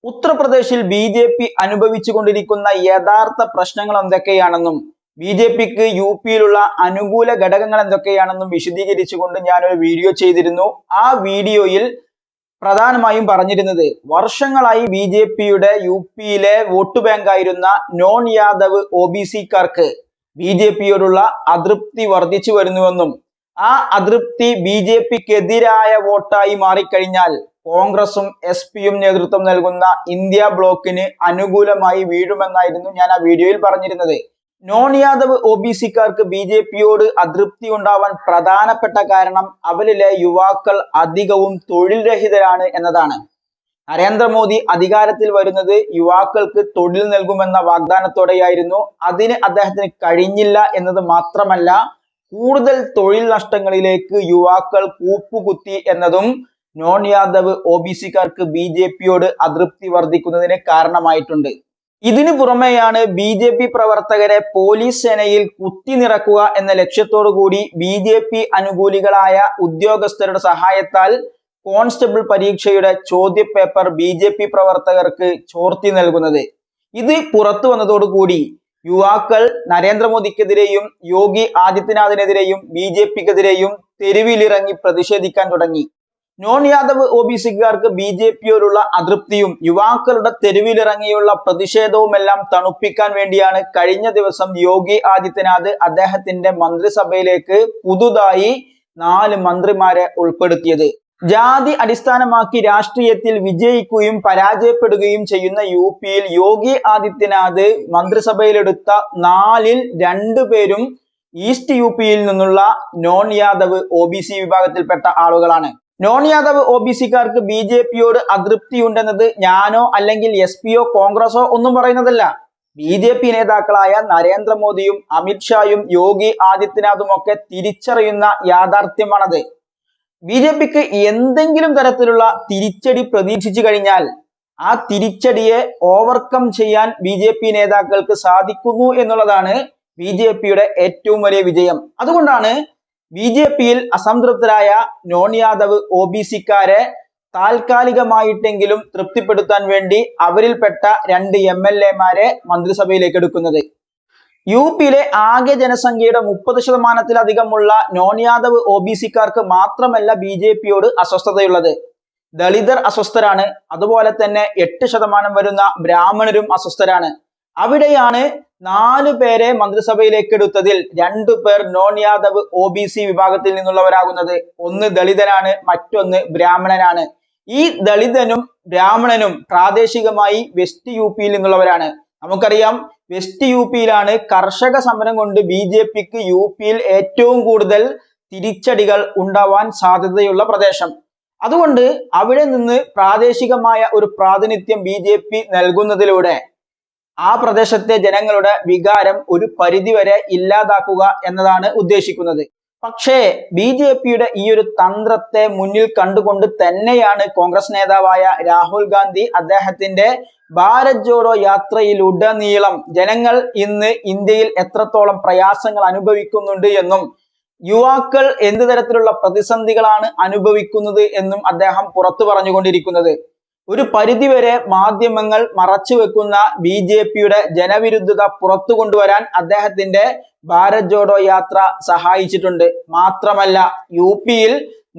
ഉത്തർപ്രദേശിൽ ബി.ജെ.പി അനുഭവിച്ചുകൊണ്ടിരിക്കുന്ന യഥാർത്ഥ പ്രശ്നങ്ങൾ എന്തൊക്കെയാണെന്നും ബി.ജെ.പിക്ക് യു.പിയിലുള്ള അനുകൂല ഘടകങ്ങൾ എന്തൊക്കെയാണെന്നും വിശദീകരിച്ചുകൊണ്ട് ഞാനൊരു വീഡിയോ ചെയ്തിരുന്നു. ആ വീഡിയോയിൽ പ്രധാനമായും പറഞ്ഞിരുന്നത് വർഷങ്ങളായി ബി.ജെ.പിയുടെ യു.പിയിലെ വോട്ട് ബാങ്കായിരുന്ന നോൺ യാദവ് ഒ.ബി.സിക്കാർക്ക് ബി.ജെ.പിയോടുള്ള അതൃപ്തി വർദ്ധിച്ചു വരുന്നുവെന്നും ആ അതൃപ്തി ബി.ജെ.പിക്കെതിരായ വോട്ടായി മാറിക്കഴിഞ്ഞാൽ കോൺഗ്രസും എസ്.പിയും നേതൃത്വം നൽകുന്ന ഇന്ത്യ ബ്ലോക്കിന് അനുകൂലമായി വീഴുമെന്നായിരുന്നു ഞാൻ ആ വീഡിയോയിൽ പറഞ്ഞിരുന്നത്. നോൺ യാദവ് ഒ.ബി.സിക്കാർക്ക് ബി.ജെ.പിയോട് അതൃപ്തി ഉണ്ടാവാൻ പ്രധാനപ്പെട്ട കാരണം അവരിലെ യുവാക്കൾ അധികവും തൊഴിൽ രഹിതരാണ് എന്നതാണ്. നരേന്ദ്രമോദി അധികാരത്തിൽ വരുന്നത് യുവാക്കൾക്ക് തൊഴിൽ നൽകുമെന്ന വാഗ്ദാനത്തോടെയായിരുന്നു. അതിന് അദ്ദേഹത്തിന് കഴിഞ്ഞില്ല എന്നത് മാത്രമല്ല, കൂടുതൽ തൊഴിൽ നഷ്ടങ്ങളിലേക്ക് യുവാക്കൾ കൂപ്പുകുത്തി എന്നതും നോൺ യാദവ് ഒ.ബി.സിക്കാർക്ക് ബി.ജെ.പിയോട് അതൃപ്തി വർദ്ധിക്കുന്നതിന് കാരണമായിട്ടുണ്ട്. ഇതിനു പുറമെയാണ് ബി.ജെ.പി പ്രവർത്തകരെ പോലീസ് സേനയിൽ കുത്തിനിറക്കുക എന്ന ലക്ഷ്യത്തോടു കൂടി ബി.ജെ.പി അനുകൂലികളായ ഉദ്യോഗസ്ഥരുടെ സഹായത്താൽ കോൺസ്റ്റബിൾ പരീക്ഷയുടെ ചോദ്യപേപ്പർ ബി.ജെ.പി പ്രവർത്തകർക്ക് ചോർത്തി നൽകുന്നത്. ഇത് പുറത്തു വന്നതോടുകൂടി യുവാക്കൾ നരേന്ദ്രമോദിക്കെതിരെയും യോഗി ആദിത്യനാഥിനെതിരെയും ബി.ജെ.പിക്കെതിരെയും തെരുവിലിറങ്ങി പ്രതിഷേധിക്കാൻ തുടങ്ങി. നോൺ യാദവ് ഒ.ബി.സിക്കാർക്ക് ബി.ജെ.പിയോടുള്ള അതൃപ്തിയും യുവാക്കളുടെ തെരുവിലിറങ്ങിയുള്ള പ്രതിഷേധവുമെല്ലാം തണുപ്പിക്കാൻ വേണ്ടിയാണ് കഴിഞ്ഞ ദിവസം യോഗി ആദിത്യനാഥ് അദ്ദേഹത്തിന്റെ മന്ത്രിസഭയിലേക്ക് പുതുതായി 4 മന്ത്രിമാരെ ഉൾപ്പെടുത്തിയത്. ജാതി അടിസ്ഥാനമാക്കി രാഷ്ട്രീയത്തിൽ വിജയിക്കുകയും പരാജയപ്പെടുകയും ചെയ്യുന്ന യു.പിയിൽ യോഗി ആദിത്യനാഥ് മന്ത്രിസഭയിലെടുത്ത 4-ൽ 2 പേരും ഈസ്റ്റ് യു.പിയിൽ നിന്നുള്ള നോൺ യാദവ് ഒ.ബി.സി വിഭാഗത്തിൽപ്പെട്ട ആളുകളാണ്. നോൺ യാദവ് ഒ.ബി.സിക്കാർക്ക് ബി.ജെ.പിയോട് അതൃപ്തിയുണ്ടെന്നത് ഞാനോ അല്ലെങ്കിൽ എസ്.പിയോ കോൺഗ്രസോ ഒന്നും പറയുന്നതല്ല. ബി.ജെ.പി നേതാക്കളായ നരേന്ദ്രമോദിയും അമിത്ഷായും യോഗി ആദിത്യനാഥും ഒക്കെ തിരിച്ചറിയുന്ന യാഥാർത്ഥ്യമാണത്. ബി.ജെ.പിക്ക് എന്തെങ്കിലും തരത്തിലുള്ള തിരിച്ചടി പ്രതീക്ഷിച്ചു കഴിഞ്ഞാൽ ആ തിരിച്ചടിയെ ഓവർകം ചെയ്യാൻ ബി.ജെ.പി നേതാക്കൾക്ക് സാധിക്കുന്നു എന്നുള്ളതാണ് ബി.ജെ.പിയുടെ ഏറ്റവും വലിയ വിജയം. അതുകൊണ്ടാണ് ബി.ജെ.പിയിൽ അസംതൃപ്തരായ നോൺ യാദവ് ഒ.ബി.സിക്കാരെ താൽക്കാലികമായിട്ടെങ്കിലും തൃപ്തിപ്പെടുത്താൻ വേണ്ടി അവരിൽപ്പെട്ട 2 എം.എൽ.എമാരെ മന്ത്രിസഭയിലേക്ക് എടുക്കുന്നത്. യു.പിയിലെ ആകെ ജനസംഖ്യയുടെ 30%-ലധികമുള്ള നോൺ യാദവ് ഒ.ബി.സിക്കാർക്ക് മാത്രമല്ല ബി.ജെ.പിയോട് അസ്വസ്ഥതയുള്ളത്. ദളിതർ അസ്വസ്ഥരാണ്. അതുപോലെ തന്നെ 8% വരുന്ന ബ്രാഹ്മണരും അസ്വസ്ഥരാണ്. അവിടെയാണ് 4 പേരെ മന്ത്രിസഭയിലേക്ക് എടുത്തതിൽ 2 പേർ നോൺ യാദവ് ഒ.ബി.സി വിഭാഗത്തിൽ നിന്നുള്ളവരാകുന്നത്. ഒന്ന് ദളിതനാണ്, മറ്റൊന്ന് ബ്രാഹ്മണനാണ്. ഈ ദളിതനും ബ്രാഹ്മണനും പ്രാദേശികമായി വെസ്റ്റ് യു.പിയിൽ നിന്നുള്ളവരാണ്. നമുക്കറിയാം, വെസ്റ്റ് യു.പിയിലാണ് കർഷക സമരം കൊണ്ട് ബി.ജെ.പിക്ക് യു.പിയിൽ ഏറ്റവും കൂടുതൽ തിരിച്ചടികൾ ഉണ്ടാവാൻ സാധ്യതയുള്ള പ്രദേശം. അതുകൊണ്ട് അവിടെ നിന്ന് പ്രാദേശികമായ ഒരു പ്രാതിനിധ്യം ബി.ജെ.പി നൽകുന്നതിലൂടെ ആ പ്രദേശത്തെ ജനങ്ങളുടെ വികാരം ഒരു പരിധിവരെ ഇല്ലാതാക്കുക എന്നതാണ് ഉദ്ദേശിക്കുന്നത്. പക്ഷേ ബി.ജെ.പിയുടെ ഈ ഒരു തന്ത്രത്തെ മുന്നിൽ കണ്ടുകൊണ്ട് തന്നെയാണ് കോൺഗ്രസ് നേതാവായ രാഹുൽ ഗാന്ധി അദ്ദേഹത്തിന്റെ ഭാരത് ജോഡോ യാത്രയിലുടനീളം ജനങ്ങൾ ഇന്ന് ഇന്ത്യയിൽ എത്രത്തോളം പ്രയാസങ്ങൾ അനുഭവിക്കുന്നുണ്ട് എന്നും യുവാക്കൾ എന്ത് തരത്തിലുള്ള പ്രതിസന്ധികളാണ് അനുഭവിക്കുന്നത് എന്നും അദ്ദേഹം പുറത്തു പറഞ്ഞുകൊണ്ടിരിക്കുന്നത്. ഒരു പരിധിവരെ മാധ്യമങ്ങൾ മറച്ചു വെക്കുന്ന ബി.ജെ.പിയുടെ ജനവിരുദ്ധത പുറത്തു കൊണ്ടുവരാൻ അദ്ദേഹത്തിന്റെ ഭാരത് ജോഡോ യാത്ര സഹായിച്ചിട്ടുണ്ട്. മാത്രമല്ല, യു.പിയിൽ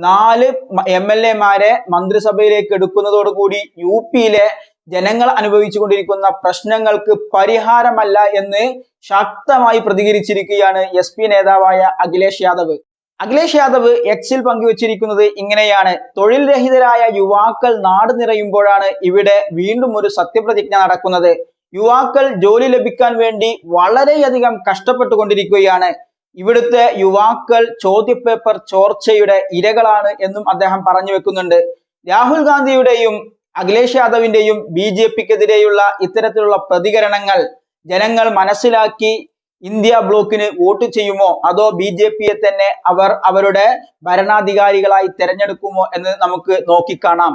4 എം.എൽ.എമാരെ മന്ത്രിസഭയിലേക്ക് എടുക്കുന്നതോടുകൂടി യു.പിയിലെ ജനങ്ങൾ അനുഭവിച്ചു കൊണ്ടിരിക്കുന്ന പ്രശ്നങ്ങൾക്ക് പരിഹാരമല്ല എന്ന് ശക്തമായി പ്രതികരിച്ചിരിക്കുകയാണ് എസ്.പി നേതാവായ അഖിലേഷ് യാദവ്. അഖിലേഷ് യാദവ് എക്സിൽ പങ്കുവച്ചിരിക്കുന്നത് ഇങ്ങനെയാണ്: തൊഴിൽ രഹിതരായ യുവാക്കൾ നാട് നിറയുമ്പോഴാണ് ഇവിടെ വീണ്ടും ഒരു സത്യപ്രതിജ്ഞ നടക്കുന്നത്. യുവാക്കൾ ജോലി ലഭിക്കാൻ വേണ്ടി വളരെയധികം കഷ്ടപ്പെട്ടുകൊണ്ടിരിക്കുകയാണ്. ഇവിടുത്തെ യുവാക്കൾ ചോദ്യപേപ്പർ ചോർച്ചയുടെ ഇരകളാണ് എന്നും അദ്ദേഹം പറഞ്ഞു വെക്കുന്നുണ്ട്. രാഹുൽ ഗാന്ധിയുടെയും അഖിലേഷ് യാദവിന്റെയും ബി.ജെ.പിക്കെതിരെയുള്ള ഇത്തരത്തിലുള്ള പ്രതികരണങ്ങൾ ജനങ്ങൾ മനസ്സിലാക്കി ഇന്ത്യ ബ്ലോക്കിന് വോട്ട് ചെയ്യുമോ, അതോ ബി.ജെ.പിയെ തന്നെ അവർ അവരുടെ ഭരണാധികാരികളായി തെരഞ്ഞെടുക്കുമോ എന്ന് നമുക്ക് നോക്കിക്കാണാം.